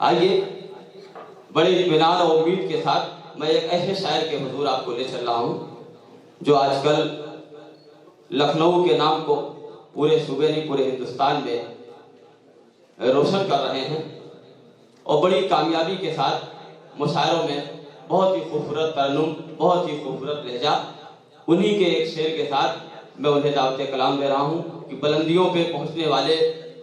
आइए बड़े इत्मीनान और उम्मीद के साथ मैं एक ऐसे शायर के हुजूर आपको ले चल रहा हूँ जो आजकल लखनऊ के नाम को पूरे सूबे नहीं पूरे हिंदुस्तान में रोशन कर रहे हैं और बड़ी कामयाबी के साथ मुशायरों में बहुत ही खूबसूरत तरन्नुम, बहुत ही खूबसूरत लहजा, उन्हीं के एक शेर के साथ मैं उन्हें दावत कलाम दे रहा हूँ कि बुलंदियों पे पहुँचने वाले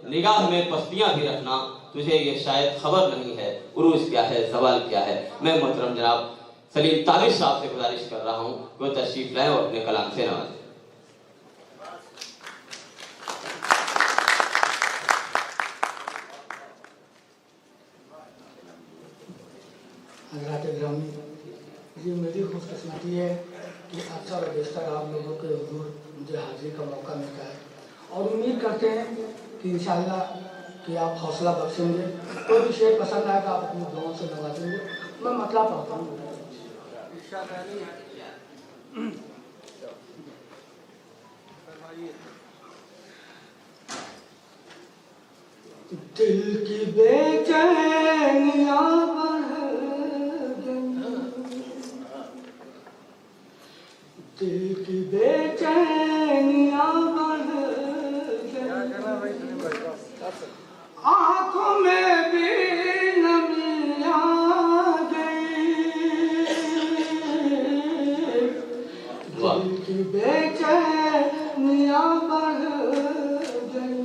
निगाह में पस्तियाँ भी रखना, तुझे ये शायद खबर नहीं है उरूज क्या है, सवाल क्या है। मैं मोहतरम जनाब सलीम ताबिश साहब से गुजारिश कर रहा हूँ कि वो तशरीफ लाएं और अपने कलाम से नवाजें। हज़रात ग्रामी, ये मेरी खुशकिस्मती है कि अक्सर और बेशतर आप लोगों के हुजूर मुझे हाजिरी का मौका मिलता है और उम्मीद करते हैं कि इंशाअल्लाह कि आप हौसला बख्शेंगे। कोई भी शेर पसंद आएगा आप अपनी दुआओं से नवाजेंगे। मैं मतलब पढ़ता हूँ। दिल की बेचैनियाँ दिल की बेचैनियाँ बढ़ गई, आँखों में भी नमी आ गई, दिल की बेचैनियाँ बढ़ गई,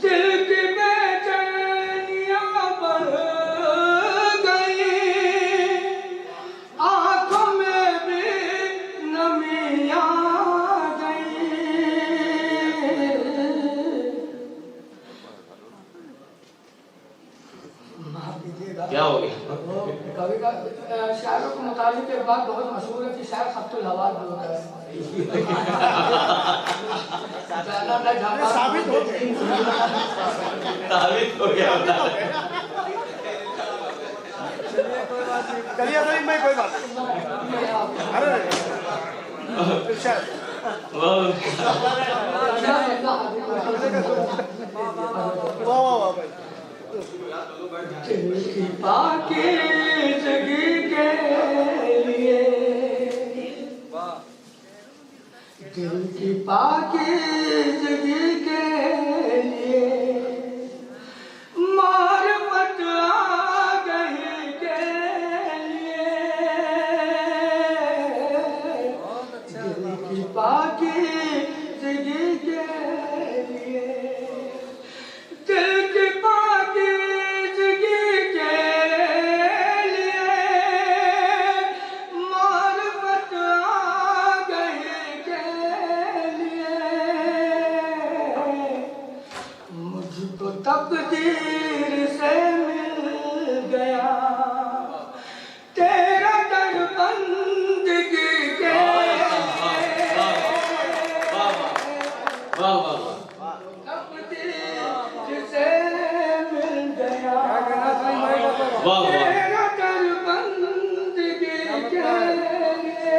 दिल की बेचैनियाँ बढ़ गई, आँखों में भी नमी आ गई। माफ कीजिएगा, क्या हो गया? कभी का शायरों के मुताबिक एक बात बहुत मशहूर है कि शायर खत्तुल हवास भी होता है। साबित हो गया चलिए भाई, मैं कोई बात अरे वाह दिल की पाकीज़गी के लिए, दिल की पाकीज़गी के लिए, मारिफत आगही के लिए, दिल की पाकीज़गी के लिए, दिल की पाकीज़गी के लिए, मारिफत आगही के लिए, मुझको तकदीर से मिल गया तेरा दर बंदगी के, तकदीर से मिल गया तेरा दर बंदगी के लिए,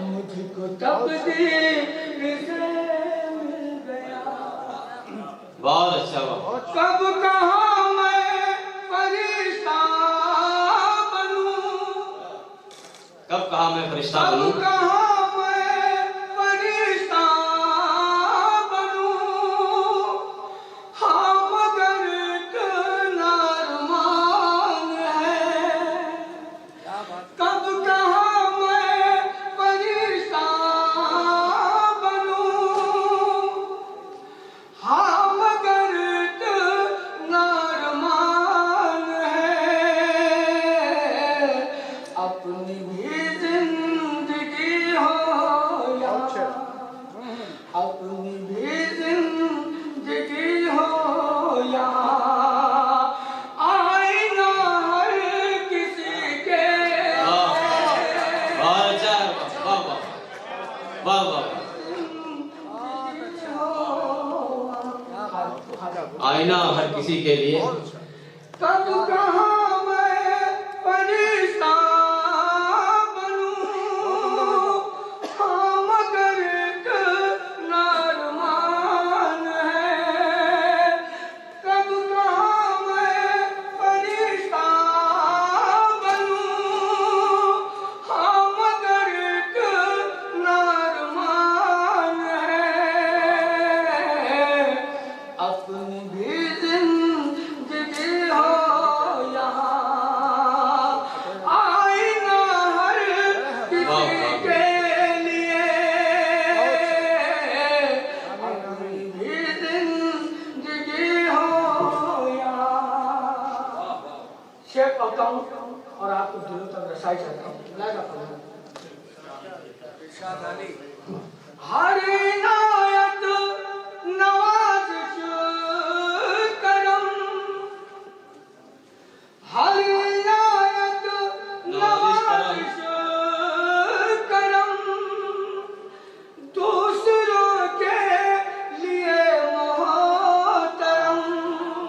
मुझको तकदीर से मिल गया। बहुत अच्छा, बहुत कब कहाँ मैं फरिश्ता बनूं, कब कहा मैं फरिश्ता कब बनूं, कहाँ मैं फरिश्ता बनूं, हाँ मगर एक नारमान है, कब कहाँ मैं फरिश्ता बनूं, हाँ मगर एक नारमान है, अपनी भी जिंदगी हो या अपनी भी जिंदगी हो या आईना हर किसी के, बहुत अच्छा, वाह वाह वाह वाह। आईना हर किसी के लिए, कब कहाँ मैं फरिश्ता बनूं, हाँ मगर एक नारमान है, शेख कहता हूँ और आपको दिलों तक रसाई चाहता हूँ। लाएगा पढ़ना हर इनायत नवाज़िश करम, हर इनायत नवाज़िश करम, दूसरों के लिए मोहतरम,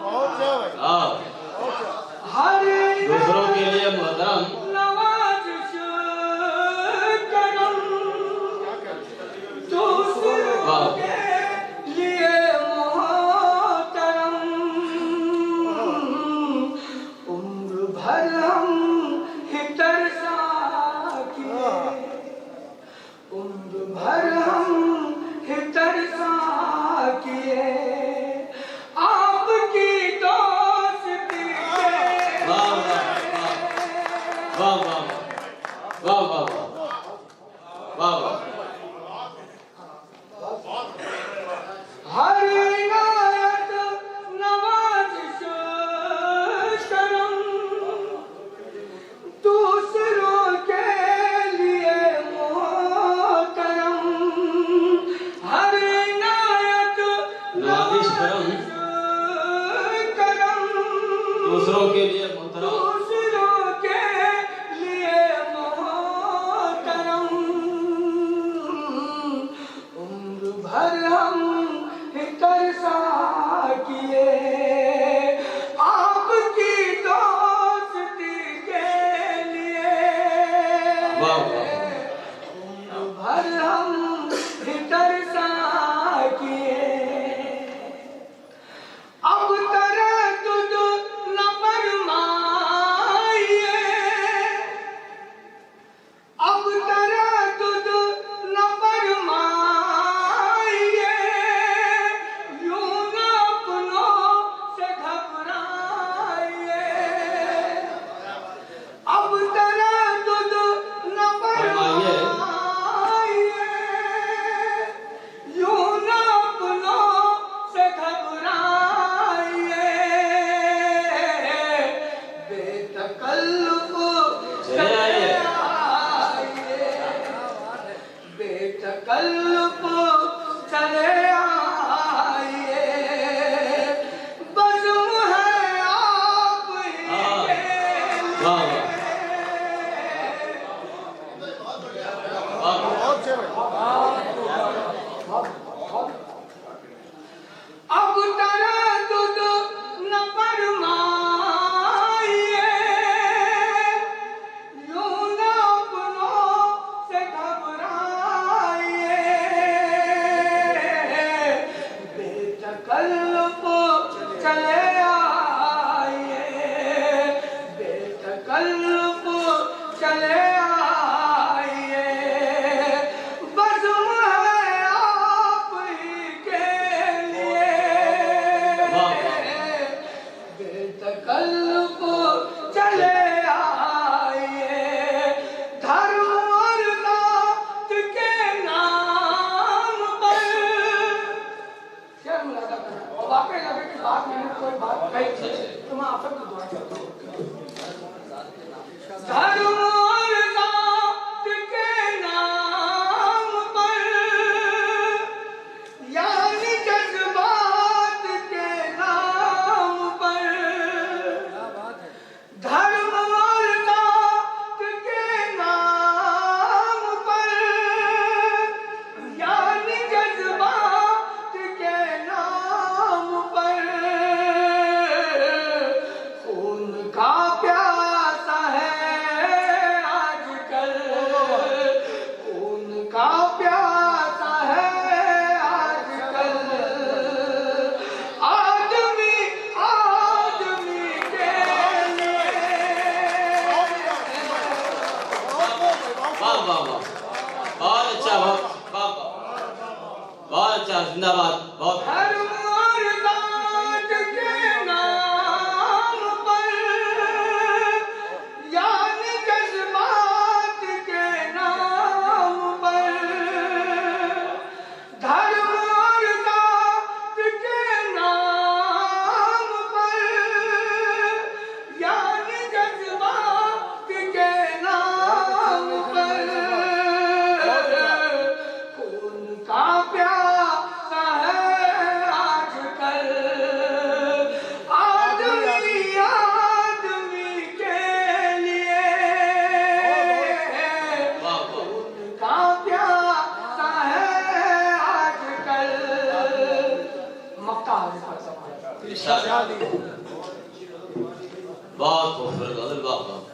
बहुत है भाई। हर दूसरों के लिए मोहतरम, नवाज़िश करम, दूसरों के लिए मोहतरम, उम्र भर हम ही तरसा किए, उम्र भर हम ही तरसा किए, आपकी दोस्ती के वाह वाह वाह वाह वाह वाह वाह। हर इनायत नवाज़िश करम, दूसरों के लिए मोहतरम, हर इनायत नवाज़िश करम, करम, दूसरों के लिए मोहतरम, दूसरों के लिए मोहतरम, उम्र भर हम ही तरसा किए, आपकी दोस्ती के लिए, वाह वाह। उम्र भर हम ही तरसा किए, अब तरद्दुद न फरमाइए, अब तरद्दुद न फरमाइए, यूं न अपनों से घबराइए, अब तरद्दुद न फरमाइए, यूं न अपनों से घबराइए, बेतकल्लुफ चले आइए। बेतकल्लुफ चले आइए, बज़्म है आप ही के वाह लिए। वाह। बहुत है भाई। अब तरद्दुद न फरमाइए, यूं न अपनों से घबराइए, बेतकल्लुफ चले आइए, बेतकल्लुफ चले आइए, बज़्म है आप ही के लिए, बेतकल्लुफ चले आइए, धर्म और ज़ात के नाम पर, शेर मुलादा करना और वाकई लगे कि बात मैंने कोई बात कही तो मैं आप सबको दुआ करता हूँ। धर्म और ज़ात के नाम पर, यानी जज्बात के नाम पर, धर्म और ज़ात के नाम पर, यानी जज्बात के नाम पर, खून बहुत खूबसूरत गजल, वाह वाह।